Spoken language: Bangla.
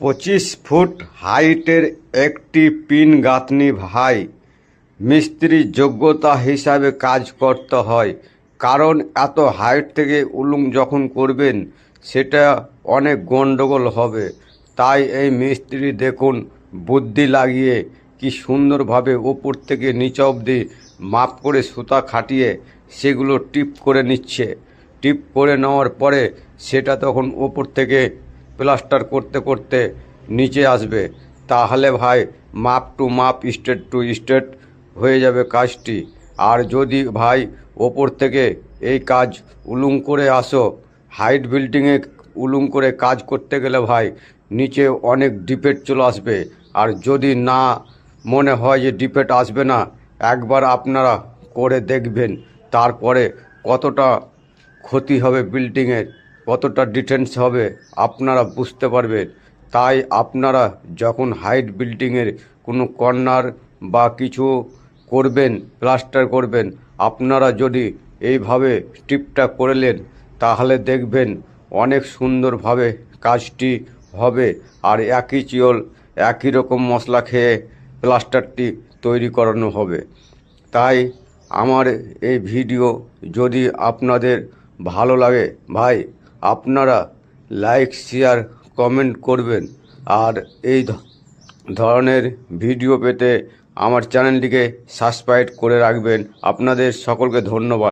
25 ফুট হাইটের একটি পিন গাঁথনি ভাই মিস্ত্রির যোগ্যতা হিসাবে কাজ করতে হয়, কারণ এত হাইট থেকে উলুং যখন করবেন সেটা অনেক গন্ডগোল হবে। তাই এই মিস্ত্রি দেখুন বুদ্ধি লাগিয়ে কি সুন্দরভাবে ওপর থেকে নিচ অবধি মাপ করে সুতা খাটিয়ে সেগুলো টিপ করে নিচ্ছে। টিপ করে নেওয়ার পরে সেটা তখন ওপর থেকে প্লাস্টার করতে করতে নিচে আসবে। তাহলে ভাই মাপ টু মাপ, স্টেট টু স্টেট হয়ে যাবে কাজটি। আর যদি ভাই ওপর থেকে এই কাজ উলুং করে আসো, হাইট বিল্ডিংয়ে উলুং করে কাজ করতে গেলে ভাই নিচে অনেক ডিফেক্ট চলে আসবে। আর যদি না মনে হয় যে ডিফেক্ট আসবে না, একবার আপনারা করে দেখবেন, তারপরে কতটা ক্ষতি হবে বিল্ডিংয়ের, কতটা ডিফেন্স হবে আপনারা বুঝতে পারবেন। তাই আপনারা যখন হাইট বিল্ডিংয়ের কোনো কর্নার বা কিছু করবেন, প্লাস্টার করবেন, আপনারা যদি এইভাবে টিপটা করলেন তাহলে দেখবেন অনেক সুন্দরভাবে কাজটি হবে। আর একই চিওল একই রকম মশলা খেয়ে প্লাস্টারটি তৈরি করানো হবে। তাই আমার এই ভিডিও যদি আপনাদের ভালো লাগে ভাই, আপনারা লাইক, শেয়ার, কমেন্ট করবেন। আর এই ধরনের ভিডিও পেতে আমার চ্যানেলটিকে সাবস্ক্রাইব করে রাখবেন। আপনাদের সকলকে ধন্যবাদ।